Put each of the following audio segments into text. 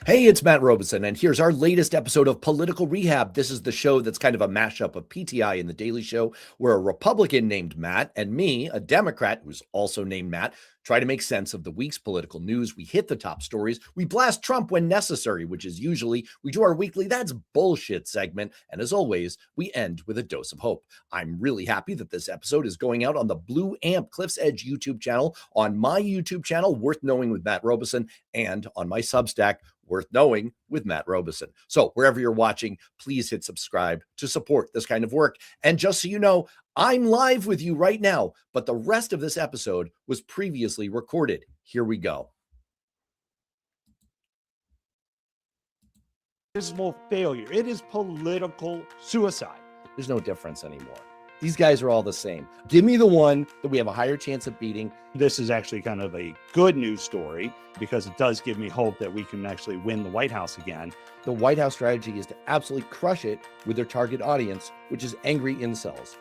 Hey, it's Matt Robison, and here's our latest episode of Political Rehab. This is the show that's kind of a mashup of PTI and The Daily Show, where a Republican named Matt and me, a Democrat who's also named Matt, try to make sense of the week's political news. We hit the top stories. We blast Trump when necessary, which is usually we do our weekly "That's Bullshit" segment. And as always, we end with a dose of hope. I'm really happy that this episode is going out on the Blue Amp Cliff's Edge YouTube channel, on my YouTube channel, Worth Knowing with Matt Robison, and on my Substack, Worth Knowing with Matt Robison. So wherever you're watching, please hit subscribe to support this kind of work. And just so you know, I'm live with you right now, but the rest of this episode was previously recorded. Here we go. Dismal failure. It is political suicide. There's no difference anymore. These guys are all the same. Give me the one that we have a higher chance of beating. This is actually kind of a good news story because it does give me hope that we can actually win the White House again. The White House strategy is to absolutely crush it with their target audience, which is angry incels.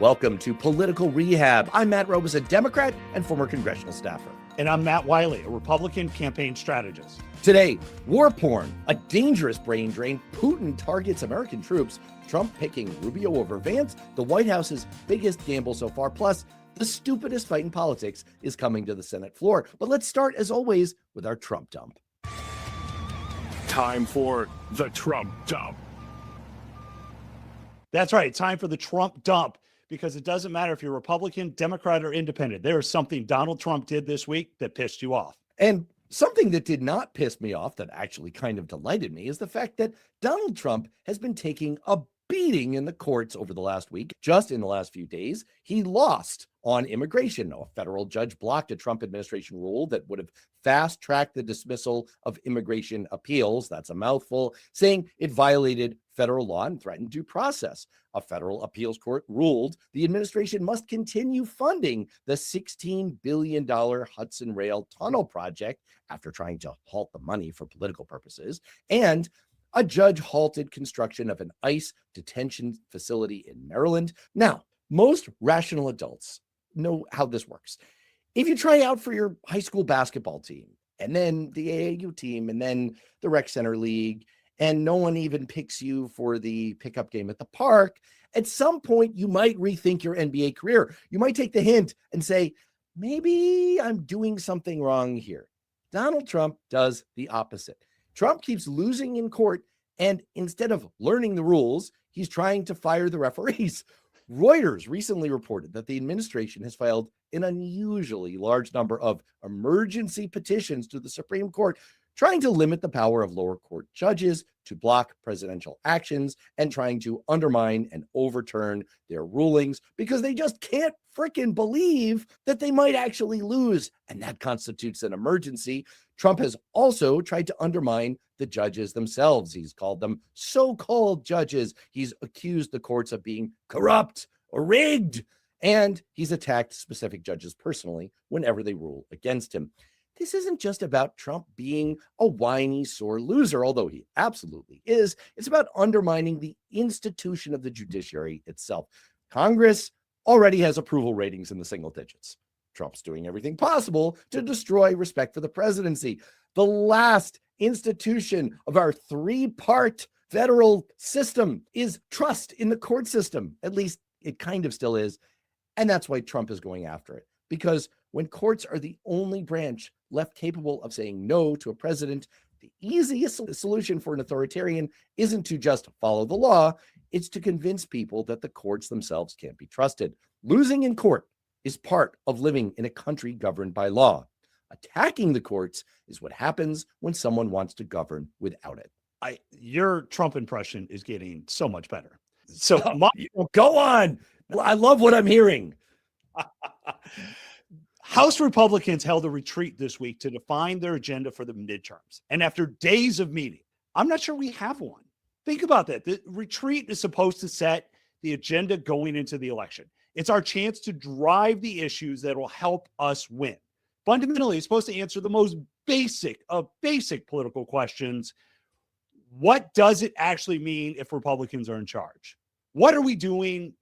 Welcome to Political Rehab. I'm Matt Robison, a Democrat and former congressional staffer. And I'm Matt Wylie, a Republican campaign strategist. Today, war porn, a dangerous brain drain, Putin targets American troops, Trump picking Rubio over Vance, the White House's biggest gamble so far, plus the stupidest fight in politics is coming to the Senate floor. But let's start, as always, with our Trump dump. Time for the Trump dump. That's right. Time for the Trump dump. Because it doesn't matter if you're Republican, Democrat, or independent. There is something Donald Trump did this week that pissed you off. And something that did not piss me off, that actually kind of delighted me, is the fact that Donald Trump has been taking a beating in the courts over the last week. Just in the last few days, he lost on immigration. A federal judge blocked a Trump administration rule that would have fast-tracked the dismissal of immigration appeals. That's a mouthful, saying it violated federal law and threatened due process. A federal appeals court ruled the administration must continue funding the $16 billion Hudson Rail Tunnel project after trying to halt the money for political purposes. And a judge halted construction of an ICE detention facility in Maryland. Now, most rational adults know how this works. If you try out for your high school basketball team, and then the AAU team, and then the rec center league, and no one even picks you for the pickup game at the park, at some point you might rethink your NBA career. You might take the hint and say, maybe I'm doing something wrong here. Donald Trump does the opposite. Trump keeps losing in court, and instead of learning the rules, he's trying to fire the referees. Reuters recently reported that the administration has filed an unusually large number of emergency petitions to the Supreme Court, trying to limit the power of lower court judges to block presidential actions and trying to undermine and overturn their rulings because they just can't freaking believe that they might actually lose. And that constitutes an emergency. Trump has also tried to undermine the judges themselves. He's called them so-called judges. He's accused the courts of being corrupt or rigged. And he's attacked specific judges personally whenever they rule against him. This isn't just about Trump being a whiny, sore loser, although he absolutely is. It's about undermining the institution of the judiciary itself. Congress already has approval ratings in the single digits. Trump's doing everything possible to destroy respect for the presidency. The last institution of our three-part federal system is trust in the court system. At least it kind of still is. And that's why Trump is going after it. Because when courts are the only branch left capable of saying no to a president, the easiest solution for an authoritarian isn't to just follow the law. It's to convince people that the courts themselves can't be trusted. Losing in court is part of living in a country governed by law. Attacking the courts is what happens when someone wants to govern without it. Your Trump impression is getting so much better. So go on. I love what I'm hearing. House Republicans held a retreat this week to define their agenda for the midterms. And after days of meeting, I'm not sure we have one. Think about that. The retreat is supposed to set the agenda going into the election. It's our chance to drive the issues that will help us win. Fundamentally, it's supposed to answer the most basic of basic political questions. What does it actually mean if Republicans are in charge? What are we doing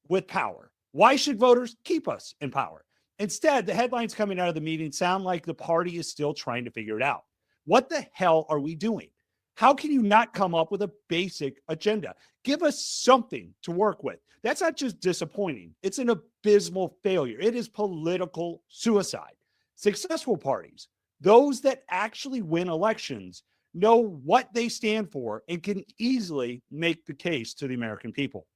with power? Why should voters keep us in power? Instead, the headlines coming out of the meeting sound like the party is still trying to figure it out. What the hell are we doing? How can you not come up with a basic agenda? Give us something to work with. That's not just disappointing. It's an abysmal failure. It is political suicide. Successful parties, those that actually win elections, know what they stand for and can easily make the case to the American people.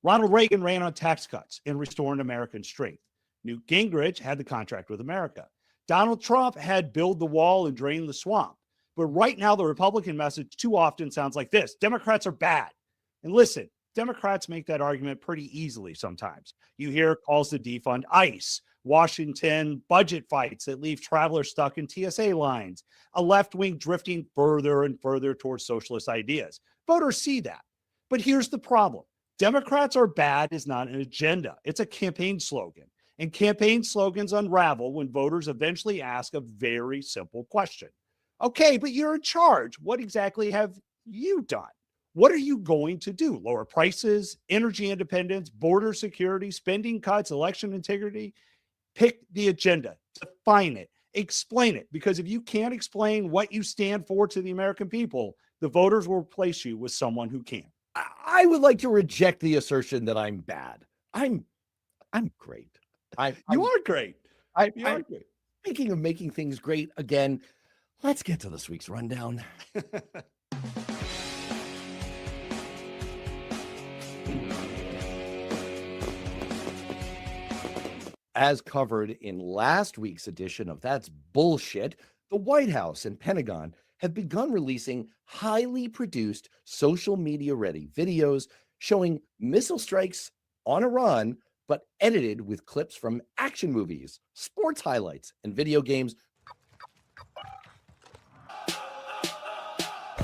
Ronald Reagan ran on tax cuts and restoring American strength. Newt Gingrich had the contract with America. Donald Trump had build the wall and drain the swamp. But right now, the Republican message too often sounds like this: Democrats are bad. And listen, Democrats make that argument pretty easily sometimes. You hear calls to defund ICE, Washington budget fights that leave travelers stuck in TSA lines, a left wing drifting further and further towards socialist ideas. Voters see that. But here's the problem: Democrats are bad is not an agenda, it's a campaign slogan. And campaign slogans unravel when voters eventually ask a very simple question. Okay, but you're in charge. What exactly have you done? What are you going to do? Lower prices, energy independence, border security, spending cuts, election integrity? Pick the agenda, define it, explain it. Because if you can't explain what you stand for to the American people, the voters will replace you with someone who can. I would like to reject the assertion that I'm bad. I'm great. You are great. You are great. Speaking of making things great again, let's get to this week's rundown. As covered in last week's edition of That's Bullshit, the White House and Pentagon have begun releasing highly produced social media ready videos showing missile strikes on Iran, but edited with clips from action movies, sports highlights, and video games.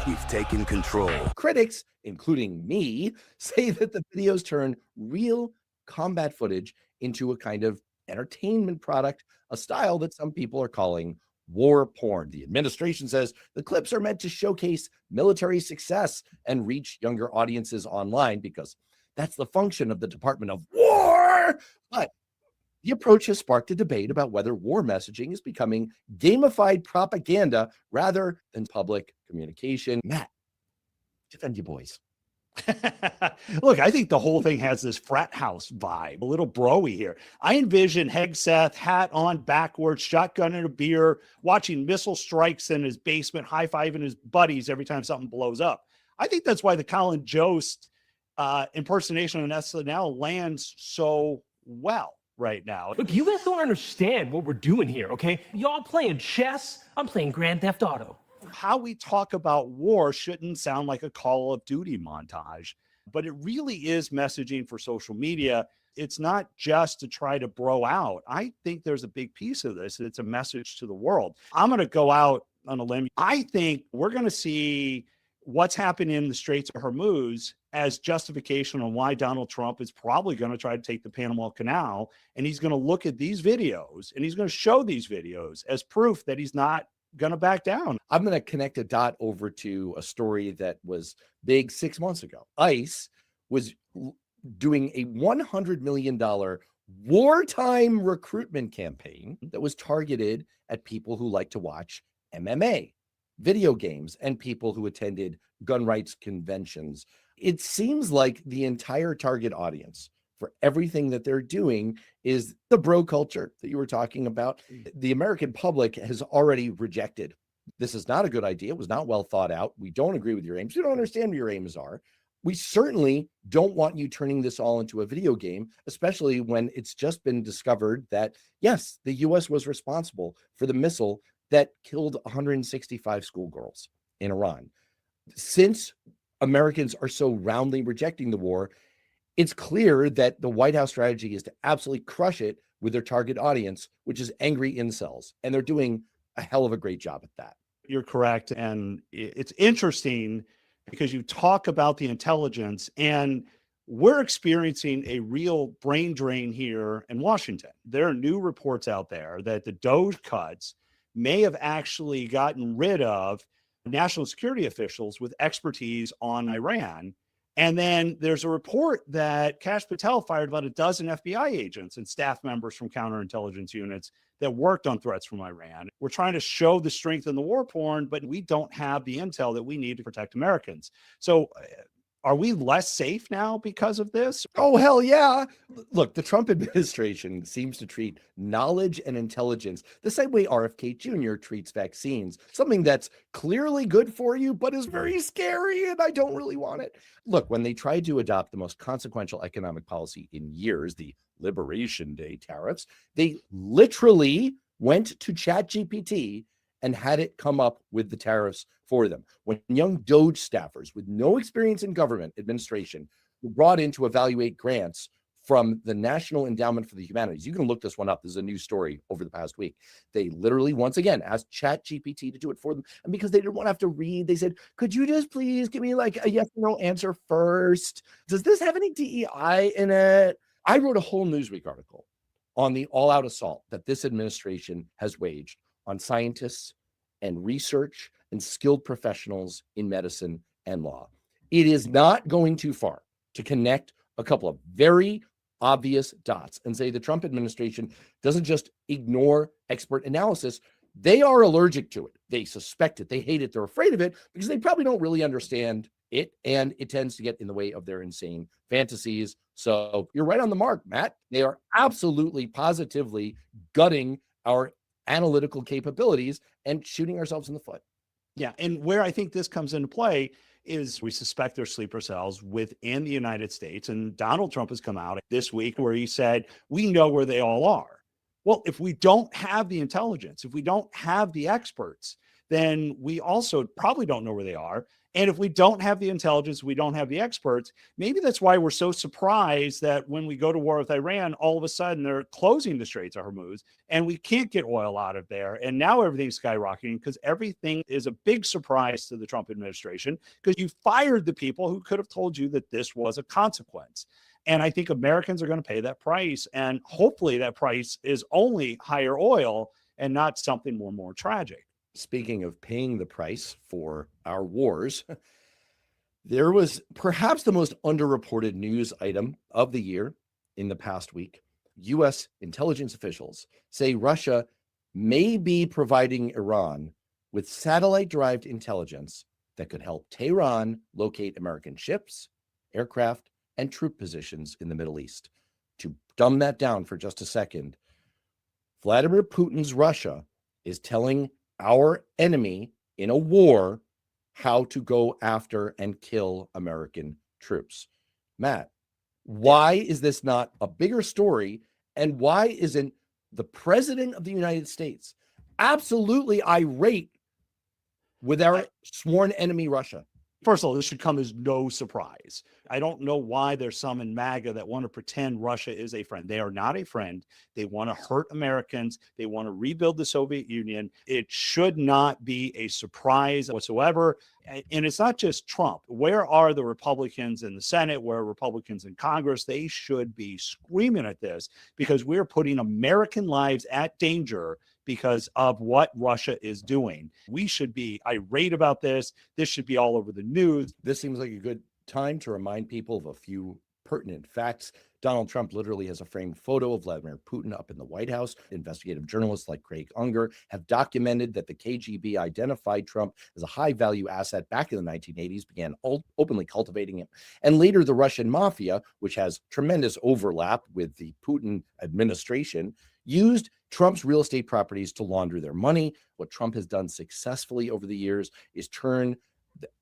We've taken control. Critics, including me, say that the videos turn real combat footage into a kind of entertainment product, a style that some people are calling war porn. The administration says the clips are meant to showcase military success and reach younger audiences online because that's the function of the Department of War. But the approach has sparked a debate about whether war messaging is becoming gamified propaganda rather than public communication. Matt, defend you boys. Look, I think the whole thing has this frat house vibe, a little broy here. I envision Hegseth, hat on backwards, shotgun and a beer, watching missile strikes in his basement, high-fiving his buddies every time something blows up. I think that's why the Colin Jost impersonation on SNL lands so well right now. Look, you guys don't understand what we're doing here, okay? Y'all playing chess, I'm playing Grand Theft Auto. How we talk about war shouldn't sound like a Call of Duty montage, but it really is messaging for social media. It's not just to try to bro out. I think there's a big piece of this. It's a message to the world. I'm going to go out on a limb. I think we're going to see what's happening in the Straits of Hormuz as justification on why Donald Trump is probably going to try to take the Panama Canal. And he's going to look at these videos and he's going to show these videos as proof that he's not going to back down. I'm going to connect a dot over to a story that was big 6 months ago. ICE was doing a $100 million wartime recruitment campaign that was targeted at people who like to watch MMA, video games, and people who attended gun rights conventions. It seems like the entire target audience for everything that they're doing is the bro culture that you were talking about. The American public has already rejected. This is not a good idea. It was not well thought out. We don't agree with your aims. We don't understand what your aims are. We certainly don't want you turning this all into a video game, especially when it's just been discovered that, yes, the U.S. was responsible for the missile that killed 165 schoolgirls in Iran. Since Americans are so roundly rejecting the war, it's clear that the White House strategy is to absolutely crush it with their target audience, which is angry incels. And they're doing a hell of a great job at that. You're correct. And it's interesting because you talk about the intelligence and we're experiencing a real brain drain here in Washington. There are new reports out there that the DOGE cuts may have actually gotten rid of national security officials with expertise on Iran And then there's a report that Kash Patel fired about a dozen FBI agents and staff members from counterintelligence units that worked on threats from Iran. We're trying to show the strength in the war porn, but we don't have the intel that we need to protect Americans. So are we less safe now because of this? Oh, hell yeah. Look, the Trump administration seems to treat knowledge and intelligence the same way RFK Jr. treats vaccines, something that's clearly good for you, but is very scary, and I don't really want it. Look, when they tried to adopt the most consequential economic policy in years, the Liberation Day tariffs, they literally went to ChatGPT and had it come up with the tariffs for them. When young Doge staffers with no experience in government administration were brought in to evaluate grants from the National Endowment for the Humanities, you can look this one up. This is a news story over the past week. They literally, once again, asked ChatGPT to do it for them. And because they didn't want to have to read, they said, could you just please give me like a yes or no answer first? Does this have any DEI in it? I wrote a whole Newsweek article on the all-out assault that this administration has waged on scientists and research and skilled professionals in medicine and law. It is not going too far to connect a couple of very obvious dots and say the Trump administration doesn't just ignore expert analysis. They are allergic to it. They suspect it. They hate it. They're afraid of it because they probably don't really understand it, and it tends to get in the way of their insane fantasies. So you're right on the mark, Matt. They are absolutely, positively gutting our analytical capabilities and shooting ourselves in the foot. Yeah. And where I think this comes into play is we suspect there's sleeper cells within the United States. And Donald Trump has come out this week where he said, we know where they all are. Well, if we don't have the intelligence, if we don't have the experts, then we also probably don't know where they are. And if we don't have the intelligence, we don't have the experts, maybe that's why we're so surprised that when we go to war with Iran, all of a sudden they're closing the Straits of Hormuz and we can't get oil out of there. And now everything's skyrocketing because everything is a big surprise to the Trump administration because you fired the people who could have told you that this was a consequence. And I think Americans are going to pay that price. And hopefully that price is only higher oil and not something more tragic. Speaking of paying the price for our wars, there was perhaps the most underreported news item of the year in the past week. U.S. intelligence officials say Russia may be providing Iran with satellite-derived intelligence that could help Tehran locate American ships, aircraft, and troop positions in the Middle East. To dumb that down for just a second, Vladimir Putin's Russia is telling our enemy in a war how to go after and kill American troops. Matt, why is this not a bigger story? And why isn't the president of the United States absolutely irate with our sworn enemy, Russia? First of all, this should come as no surprise. I don't know why there's some in MAGA that want to pretend Russia is a friend. They are not a friend. They want to hurt Americans. They want to rebuild the Soviet Union. It should not be a surprise whatsoever. And it's not just Trump. Where are the Republicans in the Senate? Where are Republicans in Congress? They should be screaming at this because we're putting American lives at danger because of what Russia is doing. We should be irate about this. This should be all over the news. This seems like a good time to remind people of a few pertinent facts. Donald Trump literally has a framed photo of Vladimir Putin up in the White House. Investigative journalists like Craig Unger have documented that the KGB identified Trump as a high-value asset back in the 1980s, began openly cultivating him. And later, the Russian mafia, which has tremendous overlap with the Putin administration, used Trump's real estate properties to launder their money. What Trump has done successfully over the years is turn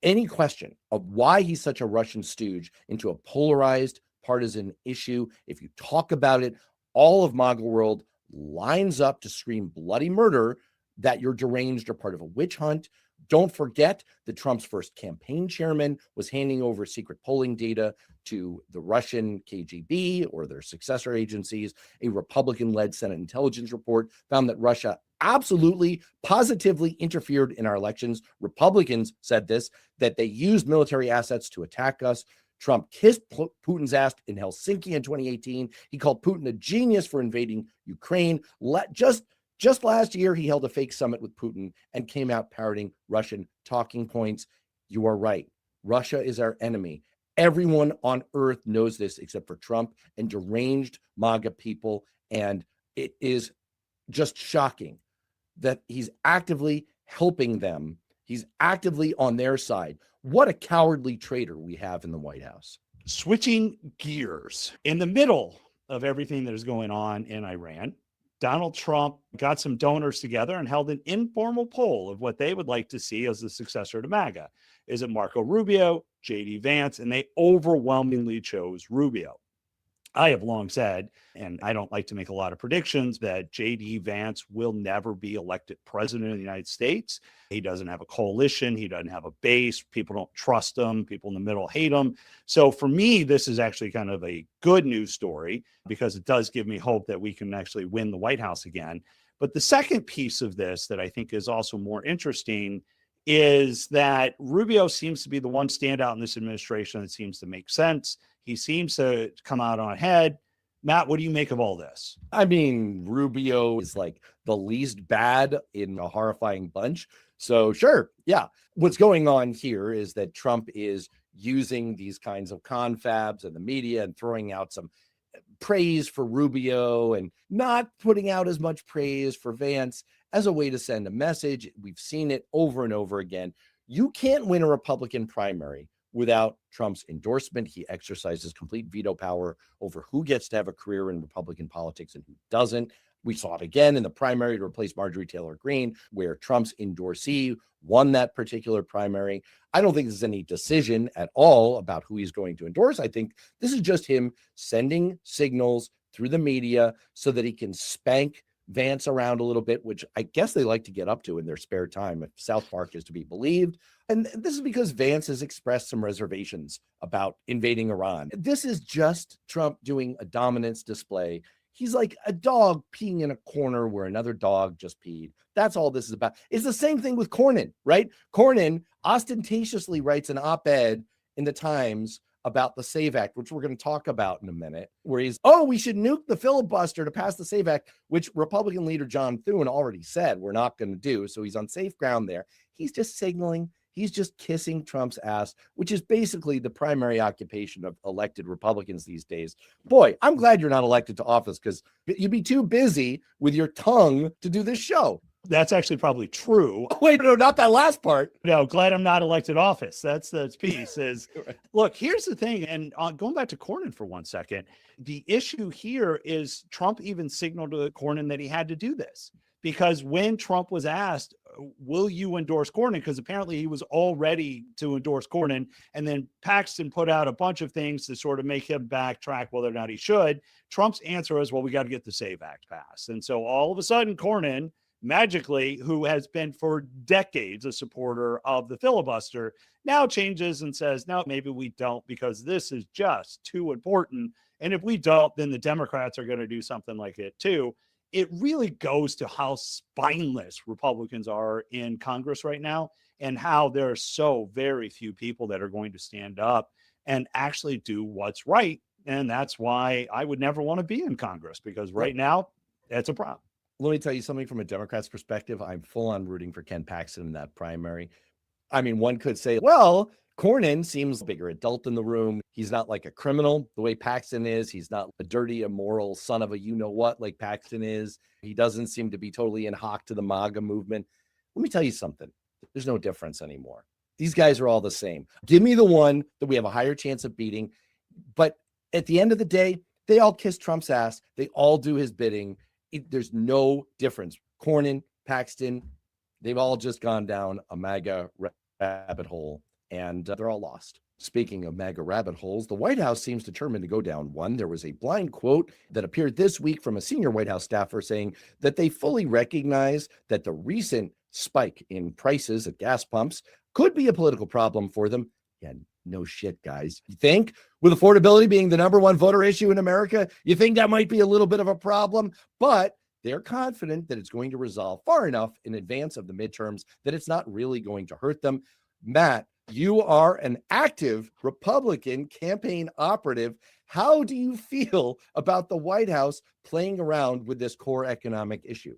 any question of why he's such a Russian stooge into a polarized partisan issue. If you talk about it, all of MAGA world lines up to scream bloody murder, that you're deranged or part of a witch hunt. Don't forget that Trump's first campaign chairman was handing over secret polling data to the Russian KGB or their successor agencies. A Republican-led Senate intelligence report found that Russia absolutely, positively interfered in our elections. Republicans said this, that they used military assets to attack us. Trump kissed Putin's ass in Helsinki in 2018. He called Putin a genius for invading Ukraine. Just last year, he held a fake summit with Putin and came out parroting Russian talking points. You are right. Russia is our enemy. Everyone on earth knows this except for Trump and deranged MAGA people. And it is just shocking that he's actively helping them. He's actively on their side. What a cowardly traitor we have in the White House. Switching gears, in the middle of everything that is going on in Iran, Donald Trump got some donors together and held an informal poll of what they would like to see as the successor to MAGA. Is it Marco Rubio, JD Vance? And they overwhelmingly chose Rubio. I have long said, and I don't like to make a lot of predictions, that JD Vance will never be elected president of the United States. He doesn't have a coalition. He doesn't have a base. People don't trust him. People in the middle hate him. So for me, this is actually kind of a good news story because it does give me hope that we can actually win the White House again. But the second piece of this that I think is also more interesting is that Rubio seems to be the one standout in this administration that seems to make sense. He seems to come out on ahead. Matt, what do you make of all this? I mean, Rubio is like the least bad in a horrifying bunch. So sure, yeah. What's going on here is that Trump is using these kinds of confabs and the media and throwing out some praise for Rubio and not putting out as much praise for Vance as a way to send a message. We've seen it over and over again. You can't win a Republican primary without Trump's endorsement. He exercises complete veto power over who gets to have a career in Republican politics and who doesn't. We saw it again in the primary to replace Marjorie Taylor Greene, where Trump's endorsee won that particular primary. I don't think this is any decision at all about who he's going to endorse. I think this is just him sending signals through the media so that he can spank Vance around a little bit, which I guess they like to get up to in their spare time, if South Park is to be believed. And this is because Vance has expressed some reservations about invading Iran. This is just Trump doing a dominance display. He's like a dog peeing in a corner where another dog just peed. That's all this is about. It's the same thing with Cornyn, right? Cornyn ostentatiously writes an op-ed in the Times about the SAVE Act, which we're going to talk about in a minute, where we should nuke the filibuster to pass the SAVE Act, which Republican leader John Thune already said we're not going to do. So he's on safe ground there. He's just signaling. He's just kissing Trump's ass, which is basically the primary occupation of elected Republicans these days. Boy, I'm glad you're not elected to office because you'd be too busy with your tongue to do this show. That's actually probably true. Oh, wait, no, not that last part. No, glad I'm not elected office. That's the piece is, look, here's the thing. And going back to Cornyn for 1 second, the issue here is Trump even signaled to Cornyn that he had to do this because when Trump was asked, will you endorse Cornyn? Because apparently he was all ready to endorse Cornyn. And then Paxton put out a bunch of things to sort of make him backtrack whether or not he should. Trump's answer was, well, we got to get the SAVE Act passed. And so all of a sudden, Cornyn, magically, who has been for decades a supporter of the filibuster, now changes and says, no, maybe we don't because this is just too important. And if we don't, then the Democrats are going to do something like it too. It really goes to how spineless Republicans are in Congress right now and how there are so very few people that are going to stand up and actually do what's right. And that's why I would never want to be in Congress because right now that's a problem. Let me tell you something from a Democrat's perspective. I'm full on rooting for Ken Paxton in that primary. I mean, one could say, well, Cornyn seems a bigger adult in the room. He's not like a criminal the way Paxton is. He's not a dirty, immoral son of a you-know-what like Paxton is. He doesn't seem to be totally in hock to the MAGA movement. Let me tell you something. There's no difference anymore. These guys are all the same. Give me the one that we have a higher chance of beating. But at the end of the day, they all kiss Trump's ass. They all do his bidding. There's no difference. Cornyn, Paxton, they've all just gone down a MAGA rabbit hole, and they're all lost. Speaking of MAGA rabbit holes, the White House seems determined to go down one. There was a blind quote that appeared this week from a senior White House staffer saying that they fully recognize that the recent spike in prices at gas pumps could be a political problem for them. Yeah, no shit, guys. You think with affordability being the number one voter issue in America, you think that might be a little bit of a problem, but they're confident that it's going to resolve far enough in advance of the midterms that it's not really going to hurt them. Matt, you are an active Republican campaign operative. How do you feel about the White House playing around with this core economic issue?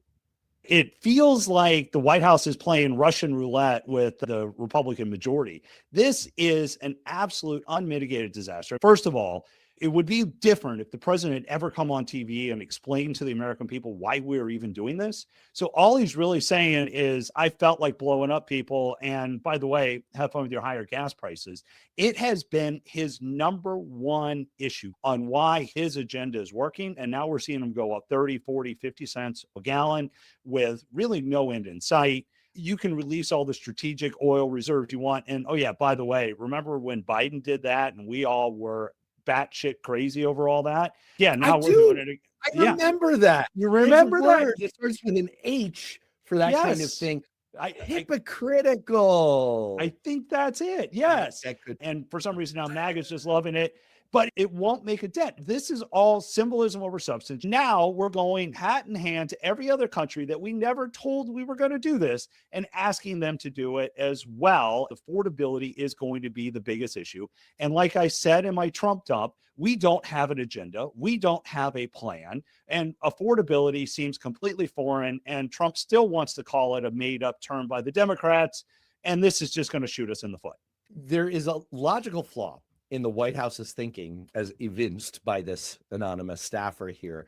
It feels like the White House is playing Russian roulette with the Republican majority. This is an absolute unmitigated disaster. First of all, it would be different if the president had ever come on TV and explained to the American people why we were even doing this. So all he's really saying is, I felt like blowing up people. And by the way, have fun with your higher gas prices. It has been his number one issue on why his agenda is working. And now we're seeing him go up 30, 40, 50 cents a gallon with really no end in sight. You can release all the strategic oil reserves you want. And oh yeah, by the way, remember when Biden did that and we all were batshit crazy over all that? Yeah, now we're doing it. I remember that. You remember that? It starts with an H for that kind of thing. I Hypocritical. I think that's it. Yes. And for some reason now MAGA's just loving it, but it won't make a dent. This is all symbolism over substance. Now we're going hat in hand to every other country that we never told we were going to do this and asking them to do it as well. Affordability is going to be the biggest issue. And like I said in my Trump dump, we don't have an agenda. We don't have a plan. And affordability seems completely foreign. And Trump still wants to call it a made up term by the Democrats. And this is just going to shoot us in the foot. There is a logical flaw in the White House's thinking, as evinced by this anonymous staffer here.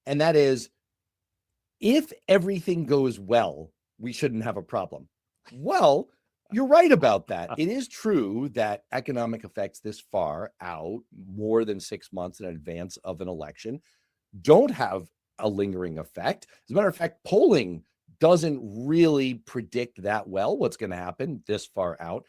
And that is, if everything goes well, we shouldn't have a problem. Well, you're right about that. It is true that economic effects this far out, more than 6 months in advance of an election, don't have a lingering effect. As a matter of fact, polling doesn't really predict that well what's going to happen this far out,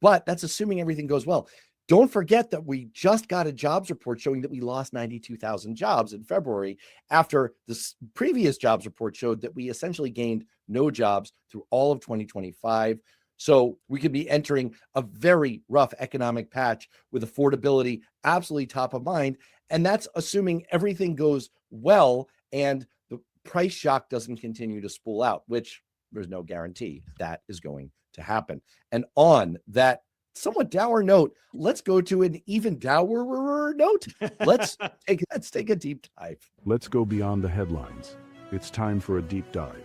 but that's assuming everything goes well. Don't forget that we just got a jobs report showing that we lost 92,000 jobs in February after the previous jobs report showed that we essentially gained no jobs through all of 2025. So we could be entering a very rough economic patch with affordability absolutely top of mind. And that's assuming everything goes well and the price shock doesn't continue to spool out, which there's no guarantee that is going to happen. And on that somewhat dour note, let's go to an even dourer note. Let's take a deep dive. Let's go beyond the headlines. It's time for a deep dive.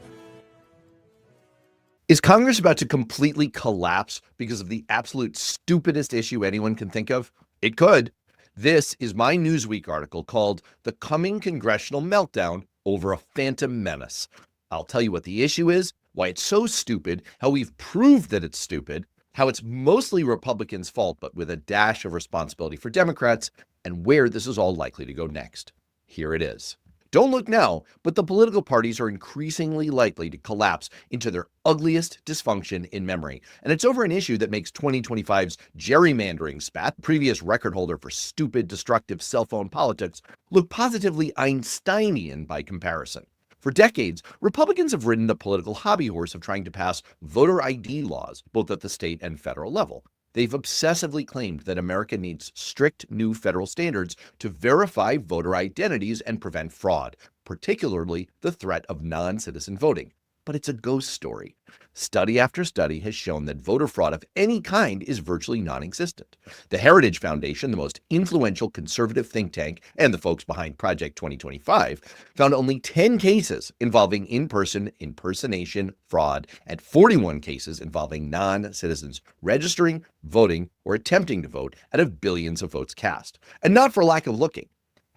Is Congress about to completely collapse because of the absolute stupidest issue anyone can think of? It could. This is my Newsweek article called "The Coming Congressional Meltdown Over a Phantom Menace." I'll tell you what the issue is, why it's so stupid, how we've proved that it's stupid, how it's mostly Republicans' fault, but with a dash of responsibility for Democrats, and where this is all likely to go next. Here it is. Don't look now, but the political parties are increasingly likely to collapse into their ugliest dysfunction in memory. And it's over an issue that makes 2025's gerrymandering spat, previous record holder for stupid, destructive cell phone politics, look positively Einsteinian by comparison. For decades, Republicans have ridden the political hobby horse of trying to pass voter ID laws, both at the state and federal level. They've obsessively claimed that America needs strict new federal standards to verify voter identities and prevent fraud, particularly the threat of non-citizen voting. But it's a ghost story. Study after study has shown that voter fraud of any kind is virtually non-existent. The Heritage Foundation, the most influential conservative think tank, and the folks behind Project 2025, found only 10 cases involving in-person impersonation fraud and 41 cases involving non-citizens registering, voting, or attempting to vote out of billions of votes cast. And not for lack of looking.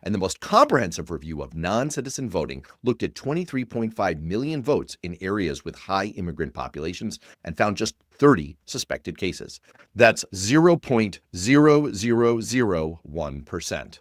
And the most comprehensive review of non-citizen voting looked at 23.5 million votes in areas with high immigrant populations and found just 30 suspected cases. That's 0.0001%.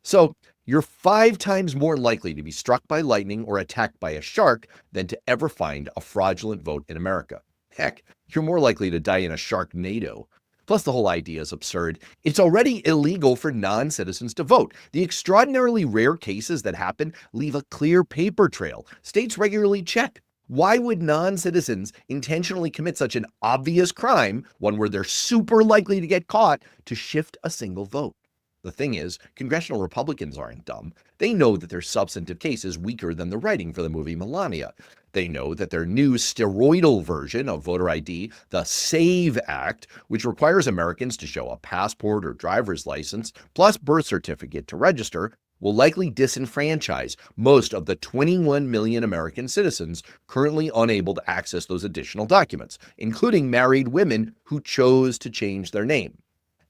So you're 5 times more likely to be struck by lightning or attacked by a shark than to ever find a fraudulent vote in America. Heck, you're more likely to die in a sharknado. Plus, the whole idea is absurd. It's already illegal for non-citizens to vote. The extraordinarily rare cases that happen leave a clear paper trail. States regularly check. Why would non-citizens intentionally commit such an obvious crime, one where they're super likely to get caught, to shift a single vote? The thing is, congressional Republicans aren't dumb. They know that their substantive case is weaker than the writing for the movie Melania. They know that their new steroidal version of voter ID, the SAVE Act, which requires Americans to show a passport or driver's license, plus birth certificate to register, will likely disenfranchise most of the 21 million American citizens currently unable to access those additional documents, including married women who chose to change their name.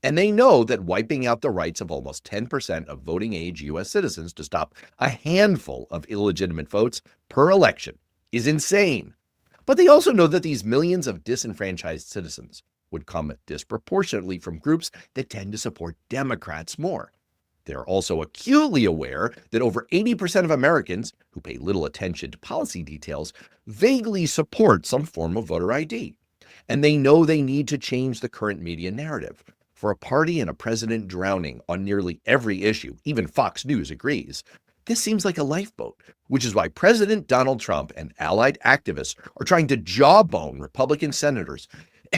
And they know that wiping out the rights of almost 10% of voting age U.S. citizens to stop a handful of illegitimate votes per election is insane. But they also know that these millions of disenfranchised citizens would come disproportionately from groups that tend to support Democrats more. They're also acutely aware that over 80% of Americans who pay little attention to policy details vaguely support some form of voter ID. And they know they need to change the current media narrative. For a party and a president drowning on nearly every issue, even Fox News agrees, this seems like a lifeboat, which is why President Donald Trump and allied activists are trying to jawbone Republican senators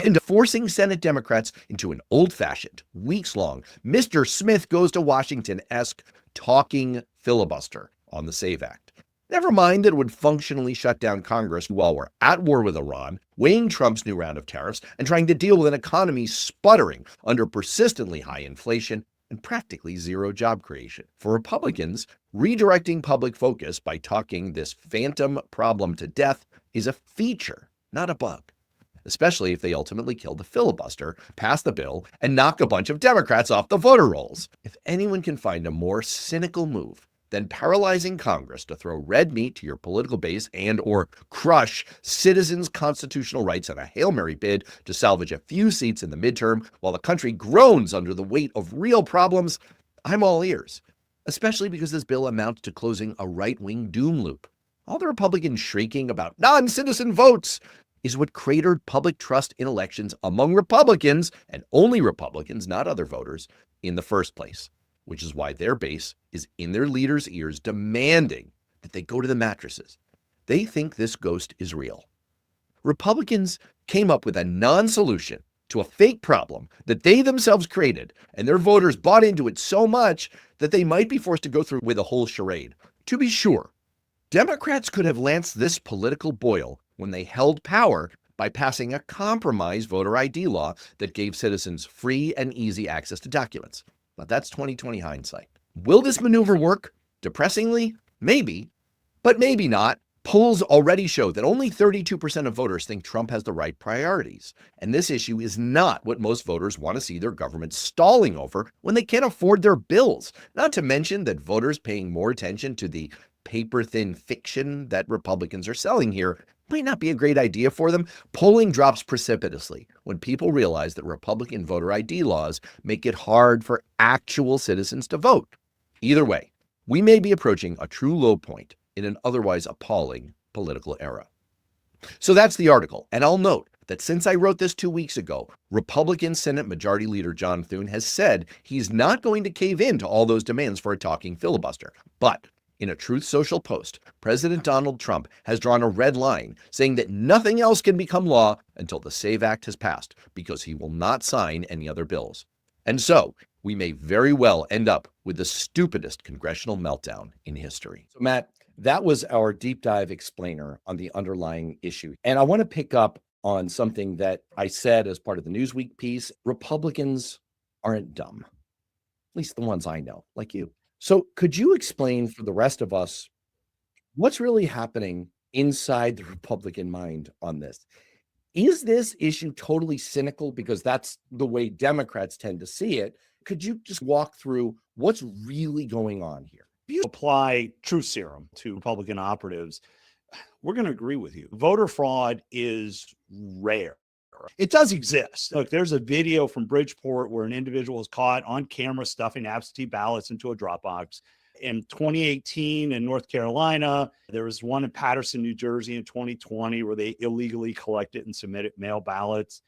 and forcing Senate Democrats into an old-fashioned, weeks-long, Mr. Smith goes to Washington-esque talking filibuster on the SAVE Act. Never mind that it would functionally shut down Congress while we're at war with Iran, weighing Trump's new round of tariffs, and trying to deal with an economy sputtering under persistently high inflation and practically zero job creation. For Republicans, redirecting public focus by talking this phantom problem to death is a feature, not a bug, especially if they ultimately kill the filibuster, pass the bill, and knock a bunch of Democrats off the voter rolls. If anyone can find a more cynical move than paralyzing Congress to throw red meat to your political base and or crush citizens' constitutional rights in a Hail Mary bid to salvage a few seats in the midterm while the country groans under the weight of real problems, I'm all ears, especially because this bill amounts to closing a right-wing doom loop. All the Republicans shrieking about non-citizen votes is what cratered public trust in elections among Republicans, and only Republicans, not other voters, in the first place, which is why their base is in their leaders' ears demanding that they go to the mattresses. They think this ghost is real. Republicans came up with a non-solution to a fake problem that they themselves created, and their voters bought into it so much that they might be forced to go through with a whole charade. To be sure, Democrats could have lanced this political boil when they held power by passing a compromise voter ID law that gave citizens free and easy access to documents. But that's 2020 hindsight. Will this maneuver work? Depressingly, maybe, but maybe not. Polls already show that only 32% of voters think Trump has the right priorities. And this issue is not what most voters want to see their government stalling over when they can't afford their bills. Not to mention that voters paying more attention to the paper-thin fiction that Republicans are selling here might not be a great idea for them. Polling drops precipitously when people realize that Republican voter ID laws make it hard for actual citizens to vote. Either way, we may be approaching a true low point in an otherwise appalling political era. So that's the article, and I'll note that since I wrote this 2 weeks ago, Republican Senate Majority Leader John Thune has said he's not going to cave in to all those demands for a talking filibuster. But in a Truth Social post, President Donald Trump has drawn a red line saying that nothing else can become law until the SAVE Act has passed because he will not sign any other bills. And so we may very well end up with the stupidest congressional meltdown in history. So Matt, that was our deep dive explainer on the underlying issue. And I want to pick up on something that I said as part of the Newsweek piece. Republicans aren't dumb, at least the ones I know, like you. So could you explain for the rest of us what's really happening inside the Republican mind on this? Is this issue totally cynical because that's the way Democrats tend to see it? Could you just walk through what's really going on here? If you apply truth serum to Republican operatives, we're going to agree with you. Voter fraud is rare. It does exist. Look, there's a video from Bridgeport where an individual was caught on camera stuffing absentee ballots into a drop box. In 2018 in North Carolina, there was one in Patterson, New Jersey in 2020 where they illegally collected and submitted mail ballots.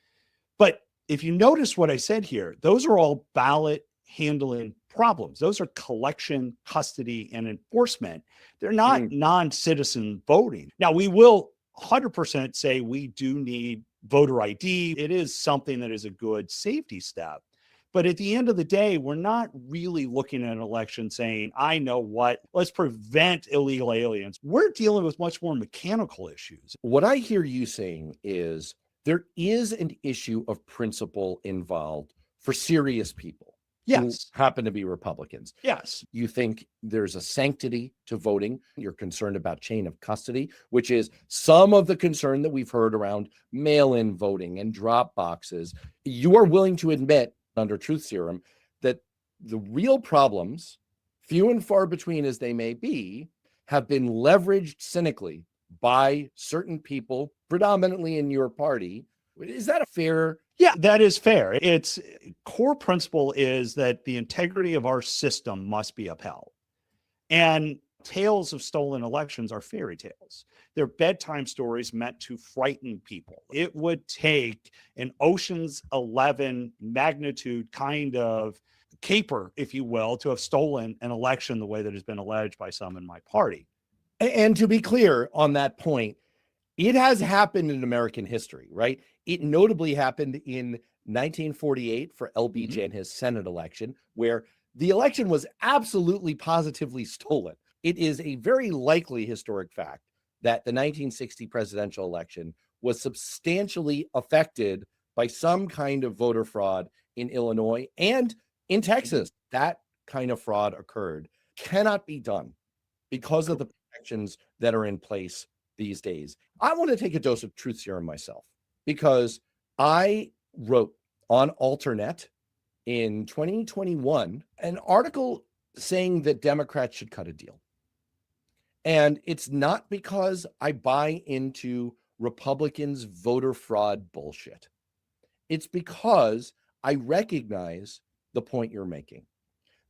But if you notice what I said here, those are all ballot handling problems. Those are collection, custody, and enforcement. They're not non-citizen voting. Now, we will 100% say we do need voter ID. It is something that is a good safety step. But at the end of the day, we're not really looking at an election saying, I know what, let's prevent illegal aliens. We're dealing with much more mechanical issues. What I hear you saying is there is an issue of principle involved for serious people. Yes. happen to be Republicans. Yes. You think there's a sanctity to voting. You're concerned about chain of custody, which is some of the concern that we've heard around mail-in voting and drop boxes. You are willing to admit under truth serum that the real problems, few and far between as they may be, have been leveraged cynically by certain people, predominantly in your party. Is that a fair? Yeah, that is fair. Its core principle is that the integrity of our system must be upheld. And tales of stolen elections are fairy tales. They're bedtime stories meant to frighten people. It would take an Ocean's 11 magnitude kind of caper, if you will, to have stolen an election the way that has been alleged by some in my party. And to be clear on that point, it has happened in American history, right? It notably happened in 1948 for LBJ and his Senate election, where the election was absolutely positively stolen. It is a very likely historic fact that the 1960 presidential election was substantially affected by some kind of voter fraud in Illinois and in Texas. That kind of fraud occurred. Cannot be done because of the protections that are in place these days. I want to take a dose of truth serum myself because I wrote on Alternet in 2021 an article saying that Democrats should cut a deal. And it's not because I buy into Republicans' voter fraud bullshit. It's because I recognize the point you're making,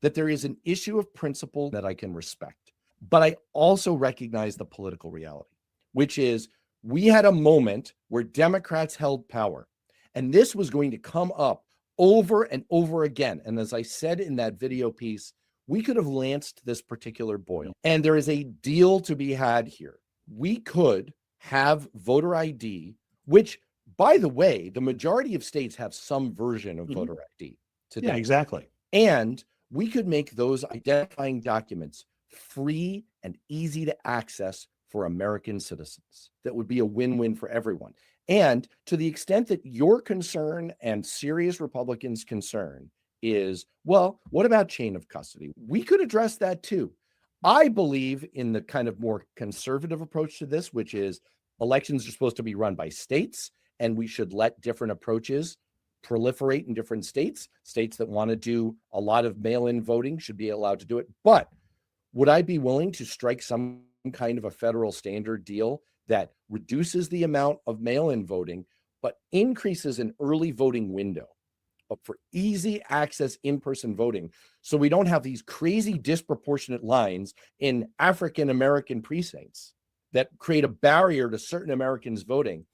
that there is an issue of principle that I can respect. But I also recognize the political reality, which is we had a moment where Democrats held power, and this was going to come up over and over again. And as I said in that video piece, we could have lanced this particular boil. And there is a deal to be had here. We could have voter ID, which, by the way, the majority of states have some version of voter ID today. Yeah, exactly. And we could make those identifying documents free and easy to access for American citizens. That would be a win-win for everyone. And to the extent that your concern and serious Republicans' concern is, well, what about chain of custody? We could address that too. I believe in the kind of more conservative approach to this, which is elections are supposed to be run by states, and we should let different approaches proliferate in different states. States that want to do a lot of mail-in voting should be allowed to do it. But would I be willing to strike some kind of a federal standard deal that reduces the amount of mail-in voting, but increases an early voting window for easy access in-person voting, so we don't have these crazy disproportionate lines in African-American precincts that create a barrier to certain Americans voting?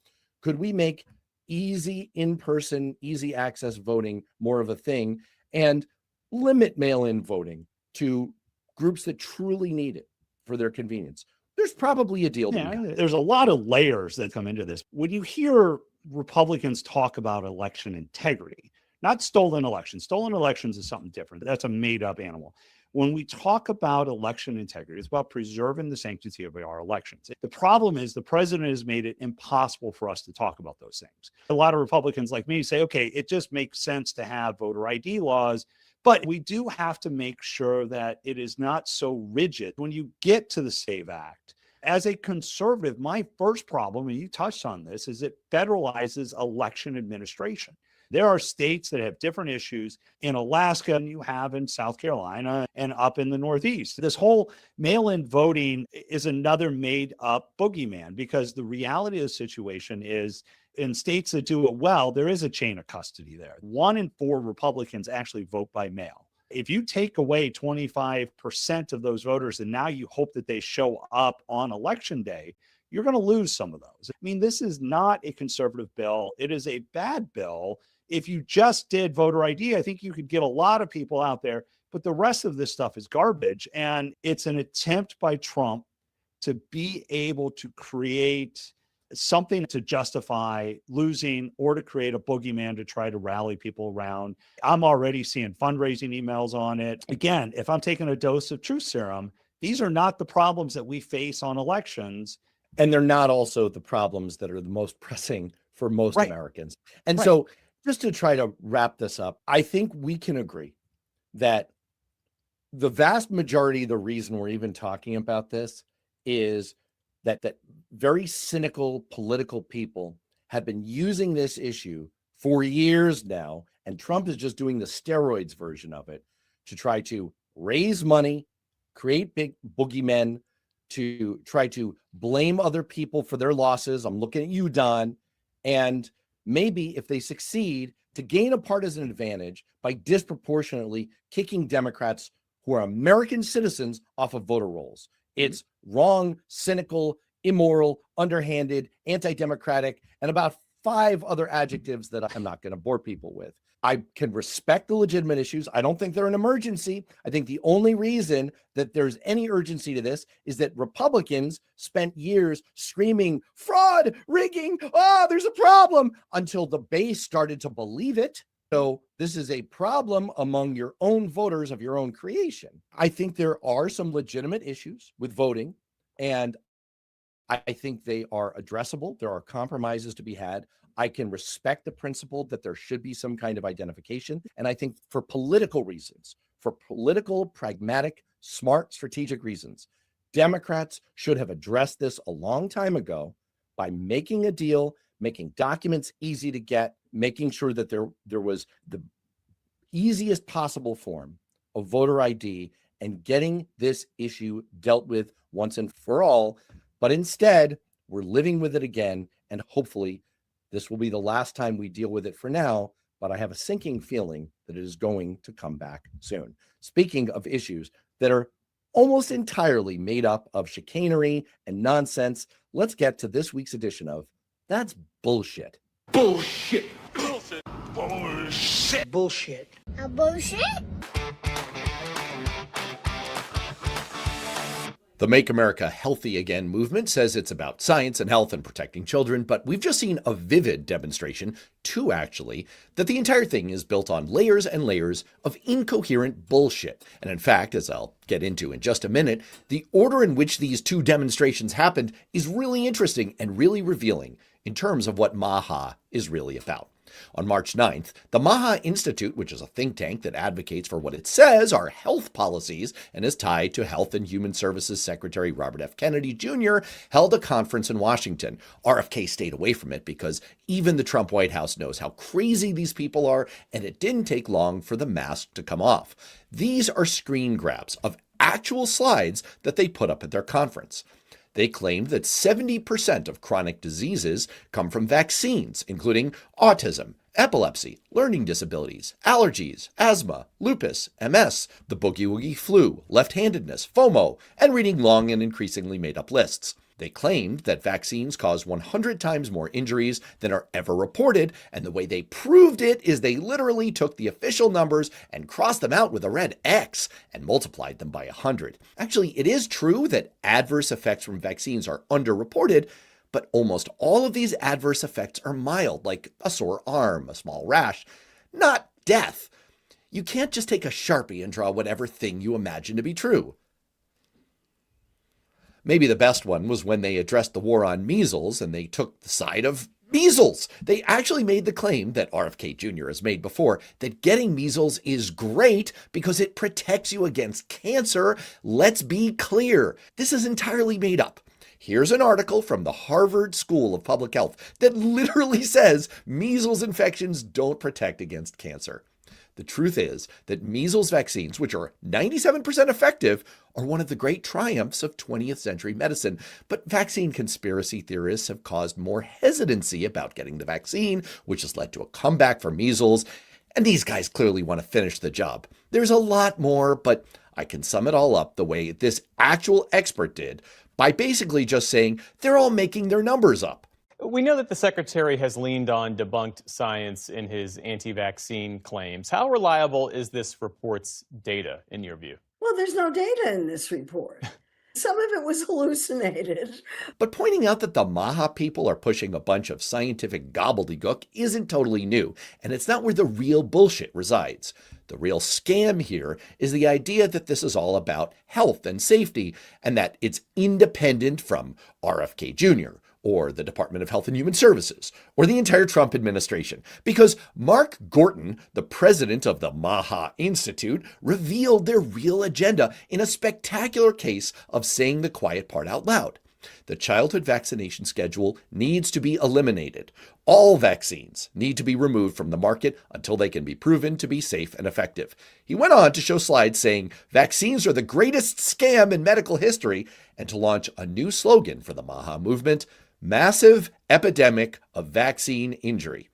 Could we make easy in-person, easy access voting more of a thing and limit mail-in voting to groups that truly need it for their convenience? There's probably a deal. There's a lot of layers that come into this. When you hear Republicans talk about election integrity, not stolen elections. Stolen elections is something different. That's a made-up animal. When we talk about election integrity, it's about preserving the sanctity of our elections. The problem is the president has made it impossible for us to talk about those things. A lot of Republicans like me say, okay, it just makes sense to have voter ID laws, but we do have to make sure that it is not so rigid. When you get to the SAVE Act, as a conservative, my first problem, and you touched on this, is it federalizes election administration. There are states that have different issues in Alaska than you have in South Carolina and up in the Northeast. This whole mail-in voting is another made-up boogeyman, because the reality of the situation is in states that do it well, there is a chain of custody there. 1 in 4 Republicans actually vote by mail. If you take away 25% of those voters and now you hope that they show up on election day, you're going to lose some of those. I mean, this is not a conservative bill. It is a bad bill. If you just did voter ID, I think you could get a lot of people out there, but the rest of this stuff is garbage. And it's an attempt by Trump to be able to create something to justify losing or to create a boogeyman to try to rally people around. I'm already seeing fundraising emails on it. Again, if I'm taking a dose of truth serum, these are not the problems that we face on elections. And they're not also the problems that are the most pressing for most Right. Americans. And so just to try to wrap this up, I think we can agree that the vast majority of the reason we're even talking about this is that very cynical political people have been using this issue for years now, and Trump is just doing the steroids version of it to try to raise money, create big boogeymen, to try to blame other people for their losses. I'm looking at you, Don. And maybe if they succeed, to gain a partisan advantage by disproportionately kicking Democrats who are American citizens off of voter rolls. It's wrong, cynical, immoral, underhanded, anti-democratic, and about 5 other adjectives that I'm not going to bore people with. I can respect the legitimate issues. I don't think they're an emergency. I think the only reason that there's any urgency to this is that Republicans spent years screaming fraud, rigging, there's a problem, until the base started to believe it. So this is a problem among your own voters of your own creation. I think there are some legitimate issues with voting, and I think they are addressable. There are compromises to be had. I can respect the principle that there should be some kind of identification. And I think for political reasons, for political, pragmatic, smart, strategic reasons, Democrats should have addressed this a long time ago by making a deal, making documents easy to get, making sure that there was the easiest possible form of voter ID and getting this issue dealt with once and for all. But instead, we're living with it again, and hopefully this will be the last time we deal with it for now, but I have a sinking feeling that it is going to come back soon. Speaking of issues that are almost entirely made up of chicanery and nonsense, let's get to this week's edition of That's Bullshit. Bullshit. Bullshit. Bullshit. Bullshit. A bullshit? The Make America Healthy Again movement says it's about science and health and protecting children, but we've just seen a vivid demonstration, 2 actually, that the entire thing is built on layers and layers of incoherent bullshit. And in fact, as I'll get into in just a minute, the order in which these 2 demonstrations happened is really interesting and really revealing in terms of what MAHA is really about. On March 9th, the MAHA Institute, which is a think tank that advocates for what it says are health policies and is tied to Health and Human Services Secretary Robert F. Kennedy Jr., held a conference in Washington. RFK stayed away from it because even the Trump White House knows how crazy these people are, and it didn't take long for the mask to come off. These are screen grabs of actual slides that they put up at their conference. They claimed that 70% of chronic diseases come from vaccines, including autism, epilepsy, learning disabilities, allergies, asthma, lupus, MS, the boogie-woogie flu, left-handedness, FOMO, and reading long and increasingly made-up lists. They claimed that vaccines cause 100 times more injuries than are ever reported, and the way they proved it is they literally took the official numbers and crossed them out with a red X and multiplied them by 100. Actually, it is true that adverse effects from vaccines are underreported, but almost all of these adverse effects are mild, like a sore arm, a small rash, not death. You can't just take a Sharpie and draw whatever thing you imagine to be true. Maybe the best one was when they addressed the war on measles and they took the side of measles. They actually made the claim that RFK Jr. has made before, that getting measles is great because it protects you against cancer. Let's be clear, this is entirely made up. Here's an article from the Harvard School of Public Health that literally says measles infections don't protect against cancer. The truth is that measles vaccines, which are 97% effective, are one of the great triumphs of 20th century medicine. But vaccine conspiracy theorists have caused more hesitancy about getting the vaccine, which has led to a comeback for measles. And these guys clearly want to finish the job. There's a lot more, but I can sum it all up the way this actual expert did by basically just saying they're all making their numbers up. We know that the secretary has leaned on debunked science in his anti-vaccine claims. How reliable is this report's data, in your view? Well, there's no data in this report. Some of it was hallucinated. But pointing out that the MAHA people are pushing a bunch of scientific gobbledygook isn't totally new, and it's not where the real bullshit resides. The real scam here is the idea that this is all about health and safety, and that it's independent from RFK Jr., or the Department of Health and Human Services, or the entire Trump administration, because Mark Gorton, the president of the MAHA Institute, revealed their real agenda in a spectacular case of saying the quiet part out loud. The childhood vaccination schedule needs to be eliminated. All vaccines need to be removed from the market until they can be proven to be safe and effective. He went on to show slides saying vaccines are the greatest scam in medical history and to launch a new slogan for the MAHA movement, massive epidemic of vaccine injury.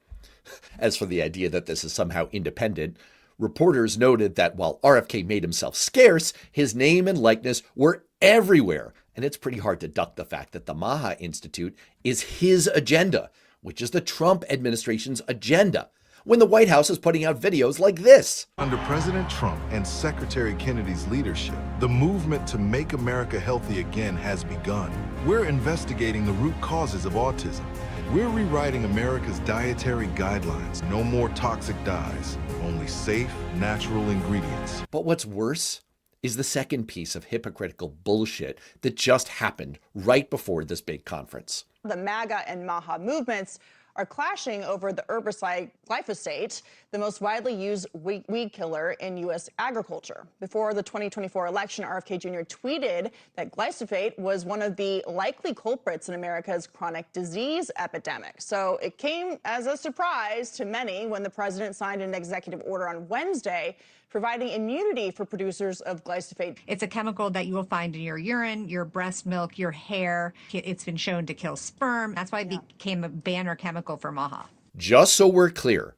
As for the idea that this is somehow independent, reporters noted that while RFK made himself scarce, his name and likeness were everywhere. And it's pretty hard to duck the fact that the MAHA Institute is his agenda, which is the Trump administration's agenda, when the White House is putting out videos like this. Under President Trump and Secretary Kennedy's leadership, the movement to make America healthy again has begun. We're investigating the root causes of autism. We're rewriting America's dietary guidelines. No more toxic dyes, only safe, natural ingredients. But what's worse is the second piece of hypocritical bullshit that just happened right before this big conference. The MAGA and MAHA movements are clashing over the herbicide glyphosate, the most widely used weed killer in U.S. agriculture. Before the 2024 election, RFK Jr. tweeted that glyphosate was one of the likely culprits in America's chronic disease epidemic. So it came as a surprise to many when the president signed an executive order on Wednesday providing immunity for producers of glyphosate. It's a chemical that you will find in your urine, your breast milk, your hair. It's been shown to kill sperm. That's why it became a banner chemical for MAHA. Just so we're clear,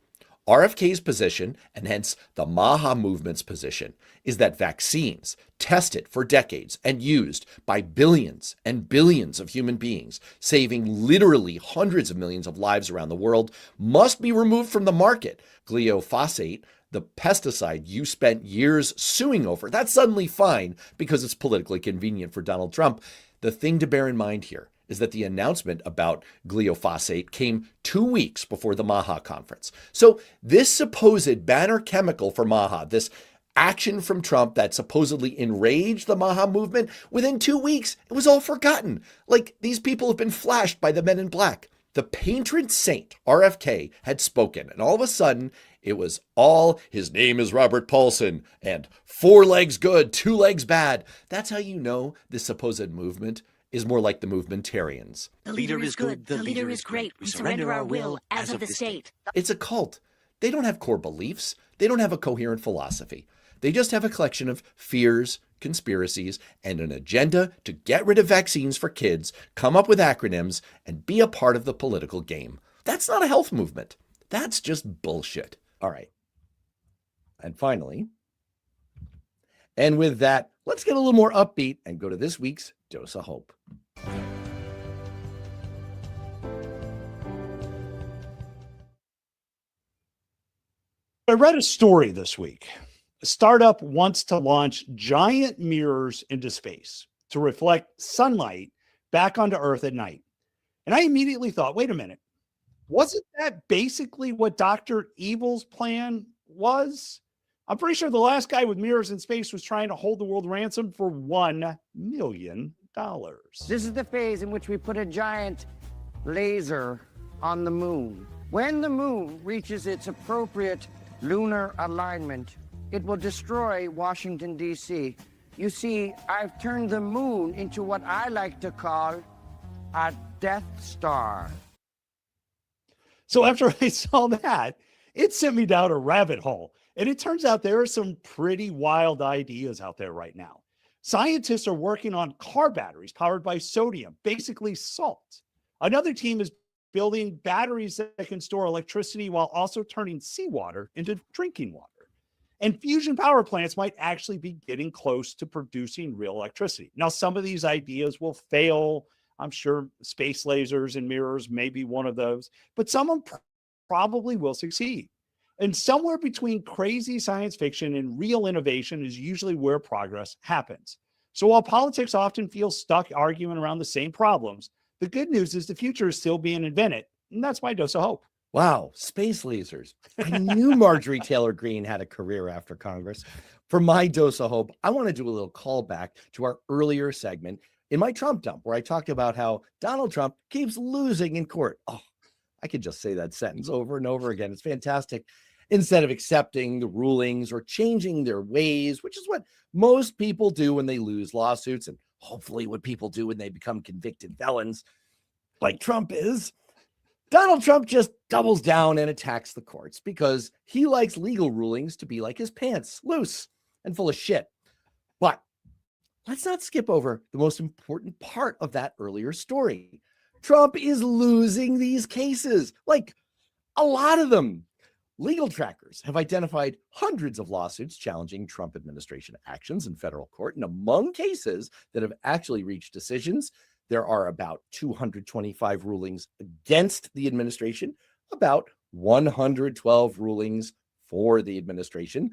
RFK's position, and hence the MAHA movement's position, is that vaccines tested for decades and used by billions and billions of human beings, saving literally hundreds of millions of lives around the world, must be removed from the market. Glyphosate, the pesticide you spent years suing over, that's suddenly fine because it's politically convenient for Donald Trump. The thing to bear in mind here is that the announcement about glyphosate came 2 weeks before the MAHA conference. So this supposed banner chemical for MAHA, this action from Trump that supposedly enraged the MAHA movement, within 2 weeks, it was all forgotten. Like these people have been flashed by the men in black. The patron saint, RFK, had spoken, and all of a sudden, it was all, his name is Robert Paulson, and 4 legs good, 2 legs bad. That's how you know this supposed movement is more like the movementarians. The leader is good, the leader is great. We surrender our will as of the state. It's a cult. They don't have core beliefs. They don't have a coherent philosophy. They just have a collection of fears, conspiracies, and an agenda to get rid of vaccines for kids, come up with acronyms, and be a part of the political game. That's not a health movement. That's just bullshit. All right. And finally, and with that, let's get a little more upbeat and go to this week's Dose of Hope. I read a story this week. A startup wants to launch giant mirrors into space to reflect sunlight back onto Earth at night. And I immediately thought, wait a minute. Wasn't that basically what Dr. Evil's plan was? I'm pretty sure the last guy with mirrors in space was trying to hold the world ransom for $1 million. This is the phase in which we put a giant laser on the moon. When the moon reaches its appropriate lunar alignment, it will destroy Washington, D.C. You see, I've turned the moon into what I like to call a Death Star. So after I saw that, it sent me down a rabbit hole. And it turns out there are some pretty wild ideas out there right now. Scientists are working on car batteries powered by sodium, basically salt. Another team is building batteries that can store electricity while also turning seawater into drinking water. And fusion power plants might actually be getting close to producing real electricity. Now, some of these ideas will fail. I'm sure space lasers and mirrors may be one of those, but some of them probably will succeed. And somewhere between crazy science fiction and real innovation is usually where progress happens. So while politics often feels stuck arguing around the same problems, the good news is the future is still being invented. And that's my dose of hope. Wow, space lasers. I knew Marjorie Taylor Greene had a career after Congress. For my dose of hope, I want to do a little callback to our earlier segment in my Trump dump, where I talked about how Donald Trump keeps losing in court. Oh, I could just say that sentence over and over again. It's fantastic. Instead of accepting the rulings or changing their ways, which is what most people do when they lose lawsuits, and hopefully what people do when they become convicted felons, like Trump is, Donald Trump just doubles down and attacks the courts because he likes legal rulings to be like his pants, loose and full of shit. But let's not skip over the most important part of that earlier story. Trump is losing these cases, like a lot of them. Legal trackers have identified hundreds of lawsuits challenging Trump administration actions in federal court. And among cases that have actually reached decisions, there are about 225 rulings against the administration, about 112 rulings for the administration.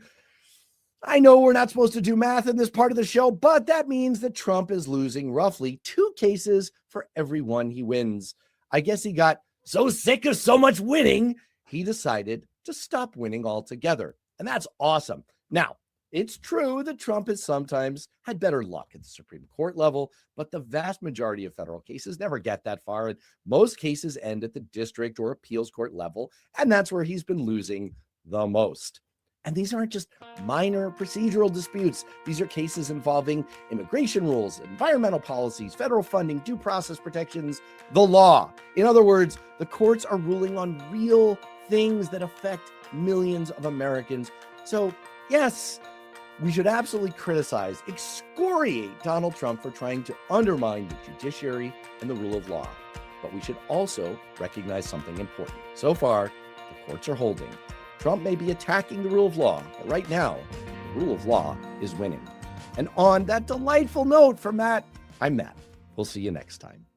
I know we're not supposed to do math in this part of the show, but that means that Trump is losing roughly 2 cases for every one he wins. I guess he got so sick of so much winning, he decided to stop winning altogether. And that's awesome. Now, it's true that Trump has sometimes had better luck at the Supreme Court level, but the vast majority of federal cases never get that far. And most cases end at the district or appeals court level. And that's where he's been losing the most. And these aren't just minor procedural disputes. These are cases involving immigration rules, environmental policies, federal funding, due process protections, the law. In other words, the courts are ruling on real things that affect millions of Americans. So, yes, we should absolutely criticize, excoriate Donald Trump for trying to undermine the judiciary and the rule of law. But we should also recognize something important. So far, the courts are holding. Trump may be attacking the rule of law, but right now, the rule of law is winning. And on that delightful note from Matt, I'm Matt. We'll see you next time.